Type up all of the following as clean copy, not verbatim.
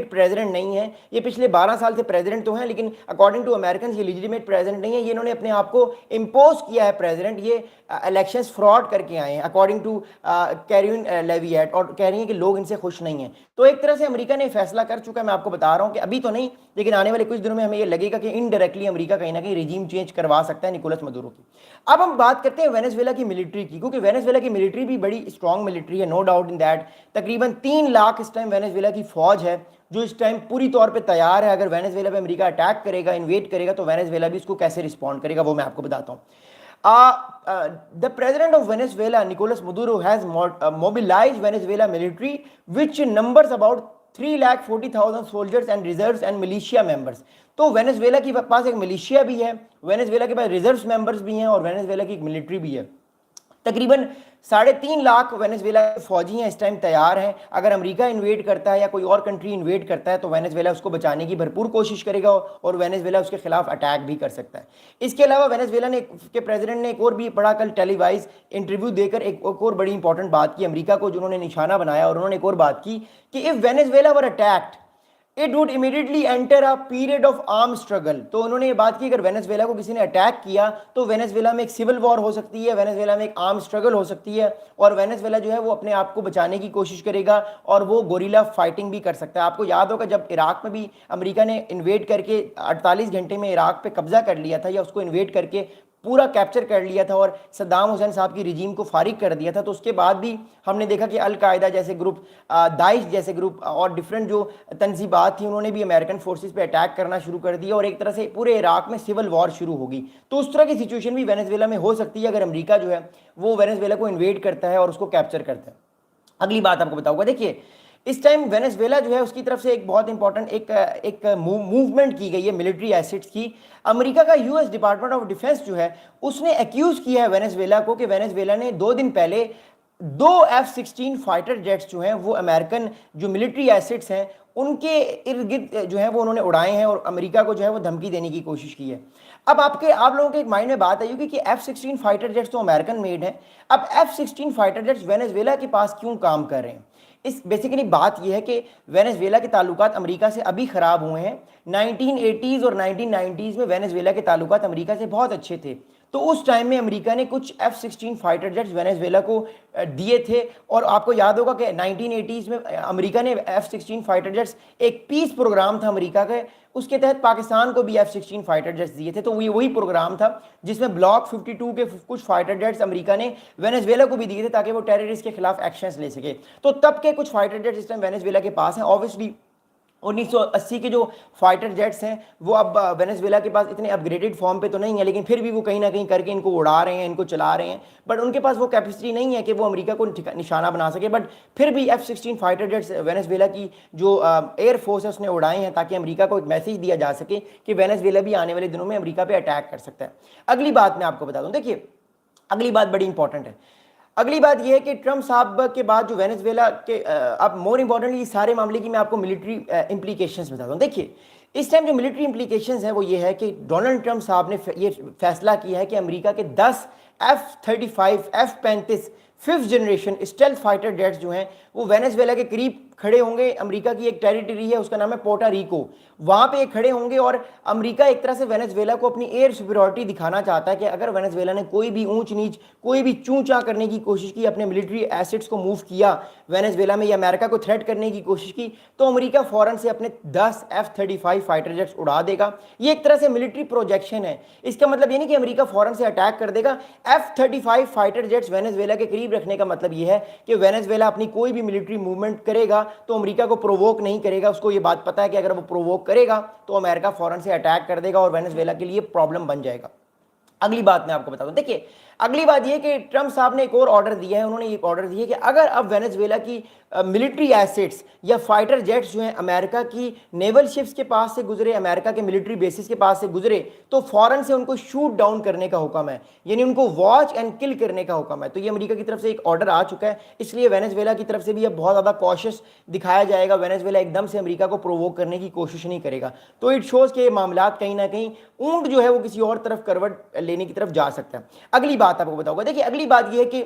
President नहीं है, ये पिछले 12 साल से प्रेसिडेंट तो हैं, लेकिन अकॉर्डिंग टू अमेरिकन ये लीजिटिमेट प्रेसिडेंट नहीं है। ये इन्होंने अपने आप को इम्पोज किया है प्रेसिडेंट, ये इलेक्शंस फ्रॉड करके आए हैं अकॉर्डिंग टू कैरियन लेविएट, और कह रही हैं कि लोग इनसे खुश नहीं हैं। तो एक तरह से अमेरिका ने फैसला कर चुका है, मैं आपको बता रहा हूं कि अभी तो नहीं, लेकिन आने वाले कुछ दिनों में हमें ये लगेगा कि इनडायरेक्टली अमेरिका कहीं ना कहीं रिजीम चेंज करवा सकता है निकोलस मदुरो की। अब हम बात करते हैं वेनेजुएला की मिलिट्री की, क्योंकि वेनेजुएला की मिलिट्री भी बड़ी स्ट्रॉन्ग मिलिट्री है, नो डाउट इन दैट। तकरीबन 3 लाख इस टाइम वेनेजुएला की फौज है, जो इस टाइम पूरी तौर पे तैयार है। अगर वेनेजुएला पे अमेरिका अटैक करेगा, इन्वेट करेगा, तो वेनेजुएला भी इसको कैसे रिस्पॉन्ड करेगा वो मैं आपको बताता हूँ। The president of Venezuela, Nicolas Maduro, has mobilized Venezuela military, which numbers about 3,40,000 soldiers and reserves and militia members. तो वेनेजुएला के पास एक मिलिशिया भी है, वेनेजुएला के पास रिजर्व मेंबर्स भी हैं, और वेनेजुएला की एक मिलिट्री भी है। तकरीबन 3.5 लाख वेनेजुएला के फौजी हैं इस टाइम तैयार हैं। अगर अमेरिका इन्वेड करता है या कोई और कंट्री इन्वेड करता है, तो वेनेजुएला उसको बचाने की भरपूर कोशिश करेगा, और वेनेजुएला उसके खिलाफ अटैक भी कर सकता है। इसके अलावा वेनेजुएला ने के प्रेसिडेंट ने एक और भी बड़ा कल टेलीवाइज इंटरव्यू देकर एक और बड़ी इंपॉर्टेंट बात की, अमेरिका को जिन्होंने निशाना बनाया, और उन्होंने एक और बात की कि if Venezuela were attacked it would immediately enter a period of arm struggle. तो उन्होंने ये बात की, अगर वेनेजुएला को किसी ने अटैक किया तो वेनेजुएला में एक सिविल वॉर हो सकती है, वेनेजुएला में एक आर्म स्ट्रगल हो सकती है, और वेनेजुएला जो है वो अपने आप को बचाने की कोशिश करेगा, और वो गोरिल्ला फाइटिंग भी कर सकता है। आपको याद होगा जब इराक में भी अमेरिका ने इन्वेड करके 48 घंटे में इराक पे कब्जा कर लिया था, या उसको इन्वेड करके पूरा कैप्चर कर लिया था और सद्दाम हुसैन साहब की रिजीम को फारिग कर दिया था, तो उसके बाद भी हमने देखा कि अल कायदा जैसे ग्रुप, दाइश जैसे ग्रुप और डिफरेंट जो तंजीबात थी, उन्होंने भी अमेरिकन फोर्सेस पे अटैक करना शुरू कर दिया, और एक तरह से पूरे इराक में सिविल वॉर शुरू होगी। तो उस तरह की सिचुएशन भी वेनेजुएला में हो सकती है अगर अमेरिका जो है वो वेनेजुएला को इन्वेड करता है और उसको कैप्चर करता है। अगली बात आपको बताऊंगा, देखिए इस टाइम वेनेजुएला जो है उसकी तरफ से एक बहुत इंपॉर्टेंट एक मूवमेंट की गई है मिलिट्री एसेट्स की। अमेरिका का यूएस डिपार्टमेंट ऑफ डिफेंस जो है उसने एक्यूज किया है वेनेजुएला को कि वेनेजुएला ने 2 दिन पहले 2 F-16 फाइटर जेट्स जो हैं वो अमेरिकन जो मिलिट्री एसेट्स हैं उनके इर्द गिर्द जो है वो उन्होंने उड़ाए हैं, और अमेरिका को जो है वो धमकी देने की कोशिश की है। अब आप लोगों के एक माइंड में बात आई होगी कि F-16 फाइटर जेट्स तो अमेरिकन मेड हैं, अब F-16 फाइटर जेट्स वेनेजुएला के पास क्यों काम कर रहे हैं? इस बेसिकली बात यह है कि वेनेजुएला के ताल्लुकात अमेरिका से अभी ख़राब हुए हैं। 1980s और 1990s में वेनेजुएला के ताल्लुकात अमेरिका से बहुत अच्छे थे, तो उस टाइम में अमेरिका ने कुछ F-16 फाइटर जेट्स वेनेजुएला को दिए थे। और आपको याद होगा कि 1980s में अमेरिका ने F-16 फाइटर जेट्स, एक पीस प्रोग्राम था अमेरिका का, उसके तहत पाकिस्तान को भी F-16 फाइटर जेट्स दिए थे। तो वही प्रोग्राम था जिसमें ब्लॉक 52 के कुछ फाइटर जेट्स अमेरिका ने वेनेजुएला को भी दिए थे ताकि वो टेररिस्ट के खिलाफ एक्शंस ले सके। तो तब के कुछ फाइटर जेट्स इस टाइम वेनेजुएला के पास हैं। ऑब्वियसली 1980 के जो फाइटर जेट्स हैं वो अब वेनेजुएला के पास इतने अपग्रेडेड फॉर्म पे तो नहीं है, लेकिन फिर भी वो कहीं ना कहीं करके इनको उड़ा रहे हैं, इनको चला रहे हैं, बट उनके पास वो कैपेसिटी नहीं है कि वो अमेरिका को निशाना बना सके। बट फिर भी F-16 फाइटर जेट्स वेनेजुएला की जो एयर फोर्स है उसने उड़ाए हैं ताकि अमेरिका को एक मैसेज दिया जा सके कि वेनेजुएला भी आने वाले दिनों में अमेरिका पे अटैक कर सकता है। अगली बात मैं आपको बता दूं, देखिए अगली बात बड़ी इंपॉर्टेंट है। अगली बात यह है कि ट्रम्प साहब के बाद जो वेनेजुएला के अब मोर इंपॉर्टेंटली सारे मामले की मैं आपको मिलिट्री इंप्लीकेशंस बताता हूँ। देखिए इस टाइम जो मिलिट्री इंप्लीकेशंस है वो ये है कि डोनाल्ड ट्रम्प साहब ने ये फैसला किया है कि अमेरिका के 10 F-35 F-35 5th generation stealth fighter jets जो हैं वो वेनेजुएला के करीब खड़े होंगे। अमेरिका की एक टेरिटरी है उसका नाम है पोर्टा रिको, वहाँ पे खड़े होंगे, और अमेरिका एक तरह से वेनेजुएला को अपनी एयर सुपीरियरिटी दिखाना चाहता है कि अगर वेनेजुएला ने कोई भी ऊंच नीच, कोई भी चूंचा करने की कोशिश की, अपने मिलिट्री एसेट्स को मूव किया वेनेजुएला में या अमेरिका को थ्रेट करने की कोशिश की, तो अमेरिका फौरन से अपने 10 F-35 फाइटर जेट्स उड़ा देगा। ये एक तरह से मिलिट्री प्रोजेक्शन है। इसका मतलब ये नहीं कि अमेरिका फौरन से अटैक कर देगा। F-35 फाइटर जेट्स वेनेजुएला के करीब रखने का मतलब ये है कि वेनेजुएला अपनी कोई भी मिलिट्री मूवमेंट करेगा तो अमेरिका को प्रोवोक नहीं करेगा। उसको ये बात पता है कि अगर वो प्रोवोक करेगा तो अमेरिका फौरन से अटैक कर देगा और वेनेजुएला के लिए प्रॉब्लम बन जाएगा। अगली बात मैं आपको बता दूं, देखिए अगली बात यह कि ट्रम्प साहब ने एक और ऑर्डर दिया है। उन्होंने एक ऑर्डर दिया है कि अगर अब वेनेजुएला की मिलिट्री एसेट्स या फाइटर जेट्स जो हैं अमेरिका की नेवल शिप्स के पास से गुजरे, अमेरिका के मिलिट्री बेसिस के पास से गुजरे, तो फौरन से उनको शूट डाउन करने का हुक्म है, यानी उनको वॉच एंड किल करने का हुक्म है। तो ये अमेरिका की तरफ से एक ऑर्डर आ चुका है, इसलिए वेनेजुएला की तरफ से भी अब बहुत ज़्यादा कॉशियस दिखाया जाएगा। वेनेजुएला एकदम से अमेरिका को प्रोवोक करने की कोशिश नहीं करेगा। तो इट शोज़ के ये मामला कहीं ना कहीं ऊंट जो है वो किसी और तरफ करवट लेने की तरफ जा सकता है। अगली बात आपको बताऊंगा, देखिए अगली बात यह है कि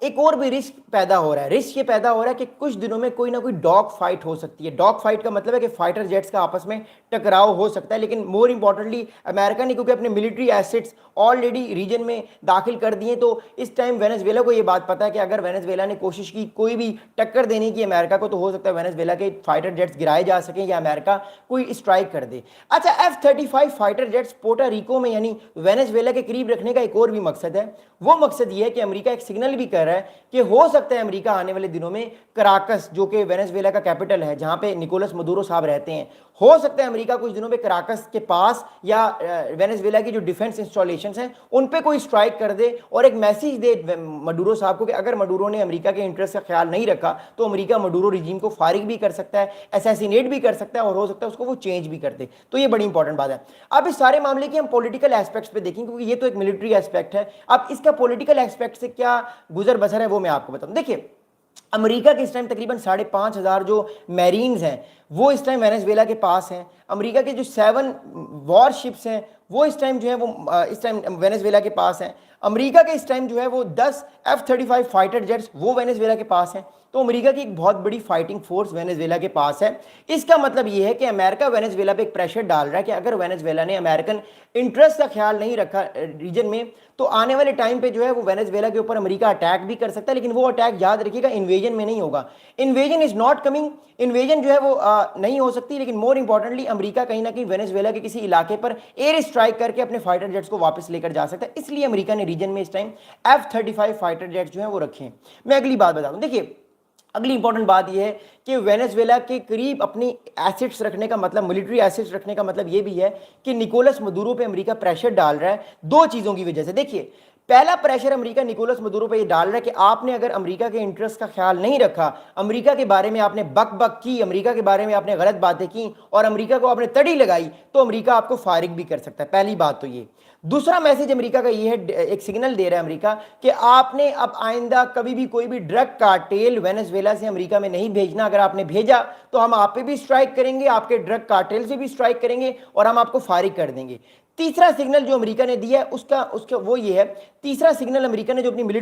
एक और भी रिस्क पैदा हो रहा है। रिस्क ये पैदा हो रहा है कि कुछ दिनों में कोई ना कोई डॉग फाइट हो सकती है। डॉग फाइट का मतलब है कि फाइटर जेट्स का आपस में टकराव हो सकता है। लेकिन मोर इंपॉर्टेंटली अमेरिका ने क्योंकि अपने मिलिट्री एसेट्स ऑलरेडी रीजन में दाखिल कर दिए, तो इस टाइम वेनेजुएला को ये बात पता है कि अगर वेनेजुएला ने कोशिश की कोई भी टक्कर देने की अमेरिका को, तो हो सकता है वेनेजुएला के फाइटर जेट्स गिराए जा सकें या अमेरिका कोई स्ट्राइक कर दे। अच्छा, F-35 fighter jets Puerto Rico में यानी वेनेजुएला के करीब रखने का एक और भी मकसद है। वो मकसद ये है कि अमेरिका एक सिग्नल भी कर रहा है कि हो सकता है अमेरिका आने वाले दिनों में कराकस, जो कि वेनेजुएला का कैपिटल है, जहां पे निकोलस मदुरो साहब रहते हैं, हो सकता है अमेरिका कुछ दिनों में कराकस के पास या वेनेजुएला की जो डिफेंस इंस्टॉलेशंस हैं उन पे कोई स्ट्राइक कर दे और एक मैसेज दे मडुरो साहब को कि अगर मडुरो ने अमेरिका के इंटरेस्ट का ख्याल नहीं रखा तो अमेरिका मडुरो रिजीम को फारिग भी कर सकता है, असैसिनेट भी कर सकता है और हो सकता है उसको वो चेंज भी कर दे। तो ये बड़ी इंपॉर्टेंट बात है। अब इस सारे मामले की हम पॉलिटिकल एस्पेक्ट्स पे देखें, क्योंकि ये तो एक मिलिट्री एस्पेक्ट है। अब इसका पॉलिटिकल एस्पेक्ट से क्या गुजर बसर है वो मैं आपको बताऊं। देखिए, अमेरिका के इस टाइम तकरीबन 5,500 जो मैरीन्स हैं वो इस टाइम वेनेजुएला के पास हैं। अमेरिका के जो 7 वॉरशिप्स हैं वो इस टाइम जो है वो इस टाइम वेनेजुएला के पास हैं। अमेरिका के इस टाइम जो है वो 10 F-35 फाइटर जेट्स वो वेनेजुएला के पास हैं। तो अमेरिका की एक बहुत बड़ी फाइटिंग फोर्स वेनेजुएला के पास है। इसका मतलब ये है कि अमेरिका वेनेजुएला पे एक प्रेशर डाल रहा है कि अगर वेनेजुएला ने अमेरिकन इंटरेस्ट का ख्याल नहीं रखा रीजन में, तो आने वाले टाइम पे जो है वो वेनेजुएला के ऊपर अमेरिका अटैक भी कर सकता है। लेकिन वो अटैक याद रखिएगा इन्वेजन में नहीं होगा। Invasion is not coming, invasion जो है वो नहीं हो सकती। लेकिन मोर इंपॉर्टेंटली अमेरिका कहीं ना कहीं वेनेजुएला के किसी इलाके पर एयर स्ट्राइक करके अपने फाइटर जेट्स को वापस लेकर जा सकता है। इसलिए अमेरिका ने रीजन में इस टाइम F-35 फाइटर जेट्स जो है वो रखे हैं। मैं अगली बात बता दूं। देखिए, अगली इंपॉर्टेंट बात यह है कि वेनेजुएला के करीब अपनी एसेट्स रखने का मतलब, मिलिट्री एसेट्स रखने का मतलब यह भी है कि निकोलस मदुरो पे अमेरिका प्रेशर डाल रहा है दो चीज़ों की वजह से। देखिए, पहला प्रेशर अमेरिका निकोलस मदुरो पे ये डाल रहा है कि आपने अगर अमेरिका के इंटरेस्ट का ख्याल नहीं रखा, अमेरिका के बारे में आपने बक बक की, अमेरिका के बारे में आपने गलत बातें की और अमेरिका को आपने तड़ी लगाई, तो अमेरिका आपको फारिग भी कर सकता है। पहली बात तो ये। दूसरा मैसेज अमेरिका का ये है, एक सिग्नल दे रहा है अमेरिका कि आपने अब आइंदा कभी भी कोई भी ड्रग कार्टेल वेनेजुएला से अमेरिका में नहीं भेजना। अगर आपने भेजा तो हम आप पे भी स्ट्राइक करेंगे, आपके ड्रग कार्टेल से भी स्ट्राइक करेंगे और हम आपको फारिग कर देंगे। तीसरा सिग्नल जो अमेरिका ने दिया है उसका वो ये है, तीसरा सिग्नल अमेरिका ने जो अपनी मिलिट्री